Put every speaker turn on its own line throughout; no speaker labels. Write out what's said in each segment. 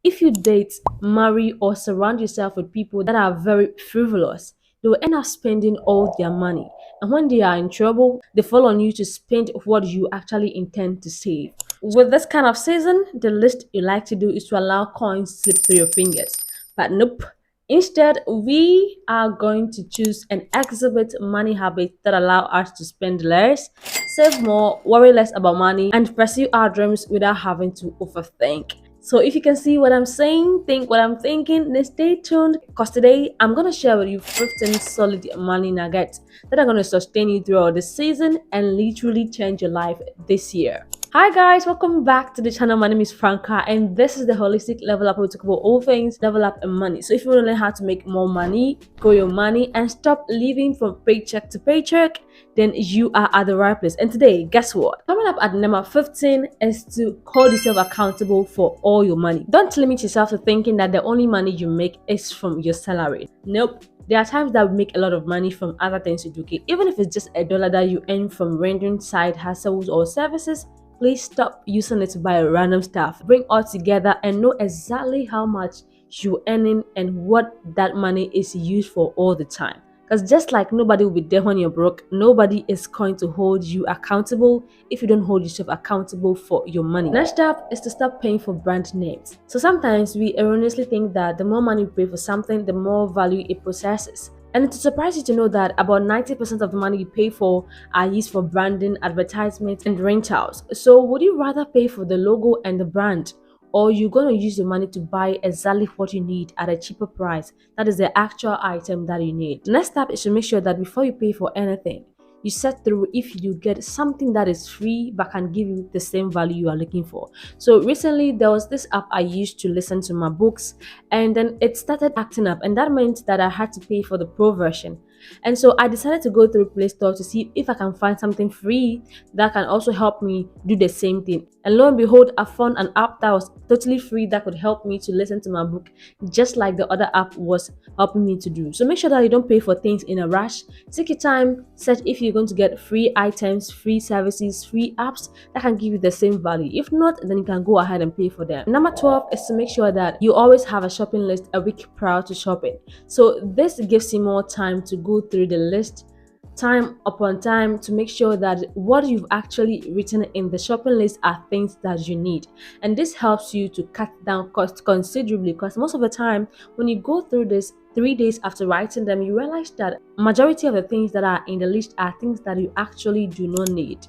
If you date, marry, or surround yourself with people that are very frivolous, they will end up spending all their money. And when they are in trouble, they fall on you to spend what you actually intend to save. With this kind of season, the least you like to do is to allow coins slip through your fingers. But nope. Instead, we are going to choose and exhibit money habits that allow us to spend less, save more, worry less about money, and pursue our dreams without having to overthink. So if you can see what I'm saying, think what I'm thinking, then stay tuned because today I'm going to share with you 15 solid money nuggets that are going to sustain you throughout the season and literally change your life this year. Hi guys, welcome back to the channel. My name is Franca and this is the holistic level up where we talk about all things level up in money. So if you want to learn how to make more money, grow your money, and stop living from paycheck to paycheck, then you are at the right place. And today, guess what? Coming up at number 15 is to hold yourself accountable for all your money. Don't limit yourself to thinking that the only money you make is from your salary. Nope. There are times that we make a lot of money from other things you do. Okay? Even if it's just $1 that you earn from rendering side hustles or services, please stop using it to buy random stuff. Bring all together and know exactly how much you're earning and what that money is used for all the time. Because just like nobody will be there when you're broke, nobody is going to hold you accountable if you don't hold yourself accountable for your money. Next up is to stop paying for brand names. So sometimes we erroneously think that the more money we pay for something, the more value it possesses. And it's a surprise you to know that about 90% of the money you pay for are used for branding, advertisements, and rentals. So would you rather pay for the logo and the brand, or you're going to use the money to buy exactly what you need at a cheaper price? That is the actual item that you need. The next step is to make sure that before you pay for anything, you set through if you get something that is free but can give you the same value you are looking for. So recently there was this app I used to listen to my books, and then it started acting up, and that meant that I had to pay for the pro version. And so I decided to go through Play Store to see if I can find something free that can also help me do the same thing. And lo and behold, I found an app that was totally free that could help me to listen to my book just like the other app was helping me to do. So make sure that you don't pay for things in a rush. Take your time, search if you're going to get free items, free services, free apps that can give you the same value. If not, then you can go ahead and pay for them. Number 12 is to make sure that you always have a shopping list a week prior to shopping. So this gives you more time to go through the list time upon time to make sure that what you've actually written in the shopping list are things that you need. And this helps you to cut down costs considerably, because most of the time when you go through this 3 days after writing them, you realize that majority of the things that are in the list are things that you actually do not need.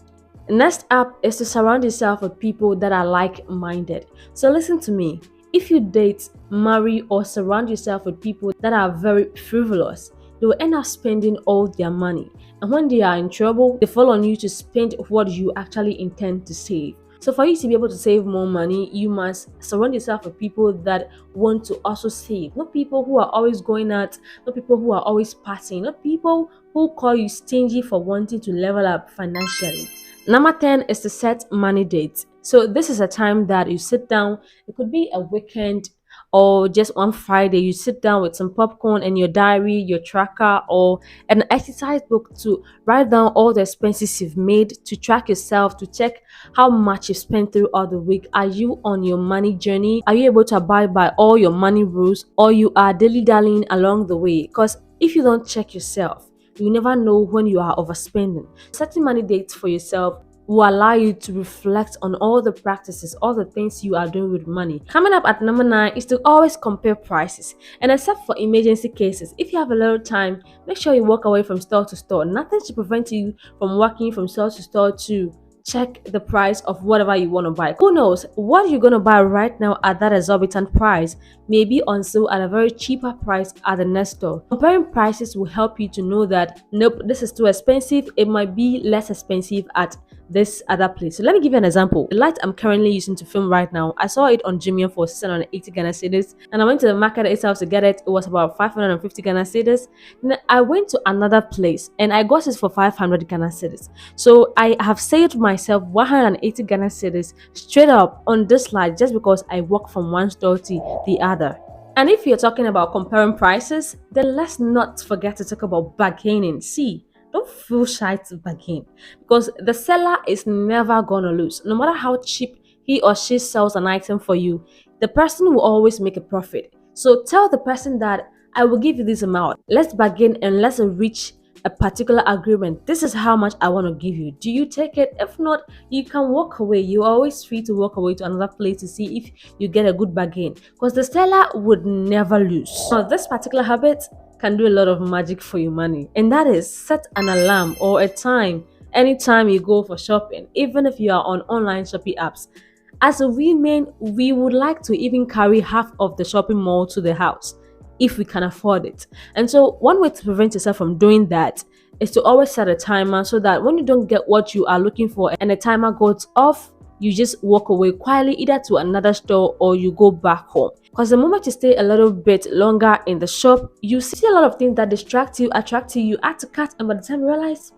Next up is to surround yourself with people that are like-minded. So listen to me. If you date, marry, or surround yourself with people that are very frivolous, they will end up spending all their money. And when they are in trouble, they fall on you to spend what you actually intend to save. So for you to be able to save more money, you must surround yourself with people that want to also save. Not people who are always going out, not people who are always partying, not people who call you stingy for wanting to level up financially. Number 10 is to set money dates. So this is a time that you sit down. It could be a weekend or just one Friday. You sit down with some popcorn and your diary, your tracker, or an exercise book to write down all the expenses you've made, to track yourself, to check how much you've spent throughout the week. Are you on your money journey? Are you able to abide by all your money rules, or you are dilly-dallying along the way? Because if you don't check yourself, you never know when you are overspending. Setting money dates for yourself will allow you to reflect on all the practices, all the things you are doing with money. Coming up at number 9 is to always compare prices. And except for emergency cases, if you have a little time, make sure you walk away from store to store. Nothing should prevent you from walking from store to store to check the price of whatever you want to buy. Who knows, what you're going to buy right now at that exorbitant price may be on sale at a very cheaper price at the next store. Comparing prices will help you to know that nope, this is too expensive, it might be less expensive at this other place. So let me give you an example. The light I'm currently using to film right now, I saw it on Jumia for 680 Ghana cedis, and I went to the market itself to get it. It was about 550 Ghana cedis. Then I went to another place and I got it for 500 Ghana cedis. So I have saved myself 180 Ghana cedis straight up on this light just because I walk from one store to the other. And if you're talking about comparing prices, then let's not forget to talk about bargaining. See, don't feel shy to bargain, because the seller is never gonna lose. No matter how cheap he or she sells an item for you, the person will always make a profit. So tell the person that I will give you this amount. Let's bargain and let's reach a particular agreement. This is how much I want to give you. Do you take it? If not, you can walk away. You're always free to walk away to another place to see if you get a good bargain, because the seller would never lose. Now, this particular habit can do a lot of magic for your money, and that is set an alarm or a time anytime you go for shopping, even if you are on online shopping apps. As a women, we would like to even carry half of the shopping mall to the house if we can afford it. And so, one way to prevent yourself from doing that is to always set a timer, so that when you don't get what you are looking for and the timer goes off, you just walk away quietly, either to another store or you go back home. Because the moment you stay a little bit longer in the shop, you see a lot of things that distract you, attract you, you add to cart, and by the time you realize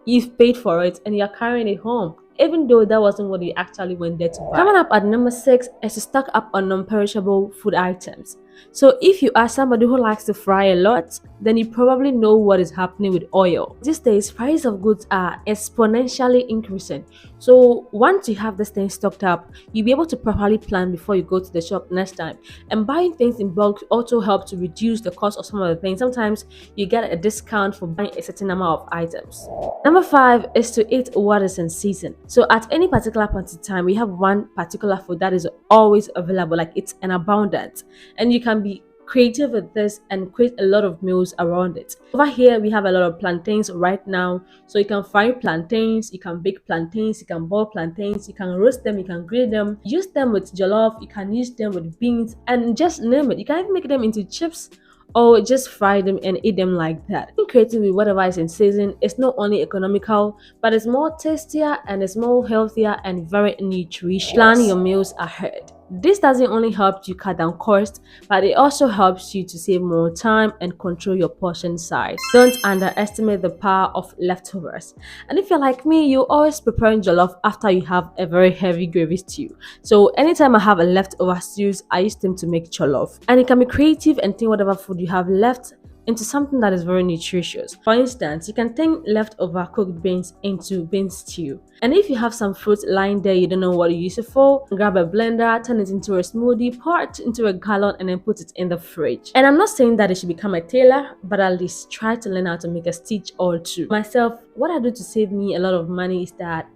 you've paid for it and you're carrying it home, even though that wasn't what you actually went there to buy. Coming up at number 6 is to stock up on non-perishable food items. So if you are somebody who likes to fry a lot, then you probably know what is happening with oil. These days, prices of goods are exponentially increasing. So once you have this thing stocked up, you'll be able to properly plan before you go to the shop next time. And buying things in bulk also helps to reduce the cost of some of the things. Sometimes you get a discount for buying a certain number of items. Number 5 is to eat what is in season. So at any particular point in time, we have one particular food that is always available, like it's an abundance, and you can be creative with this and create a lot of meals around it. Over here, we have a lot of plantains right now, so you can fry plantains, you can bake plantains, you can boil plantains, you can roast them, you can grill them, use them with jollof, you can use them with beans, and just name it. You can even make them into chips or just fry them and eat them like that. Being creative with whatever is in season is not only economical, but it's more tastier and it's more healthier and very nutritious. Plan your meals ahead. This doesn't only help you cut down cost, but it also helps you to save more time and control your portion size. Don't underestimate the power of leftovers. And if you're like me, you always preparing jollof after you have a very heavy gravy stew. So anytime I have a leftover stews, I use them to make jollof. And you can be creative and think whatever food you have left into something that is very nutritious. For instance, you can turn leftover cooked beans into bean stew. And if you have some fruit lying there, you don't know what to use it for, grab a blender, turn it into a smoothie, pour it into a gallon, and then put it in the fridge. And I'm not saying that you should become a tailor, but at least try to learn how to make a stitch or two. Myself, what I do to save me a lot of money is that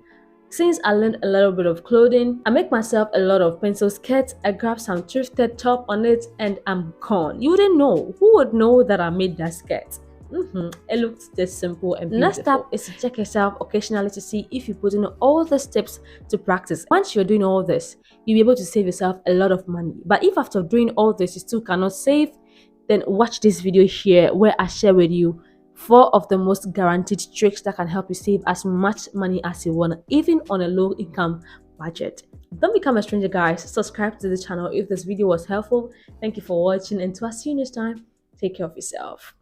since I learned a little bit of clothing, I make myself a lot of pencil skirts, I grab some thrifted top on it, and I'm gone. You wouldn't know. Who would know that I made that skirt? It looks just simple and beautiful. Next up is to check yourself occasionally to see if you put in all the steps to practice. Once you're doing all this, you'll be able to save yourself a lot of money. But if after doing all this you still cannot save, then watch this video here where I share with you 4 of the most guaranteed tricks that can help you save as much money as you want, even on a low income budget. Don't become a stranger, guys. Subscribe to the channel if this video was helpful. Thank you for watching, and to see you next time, take care of yourself.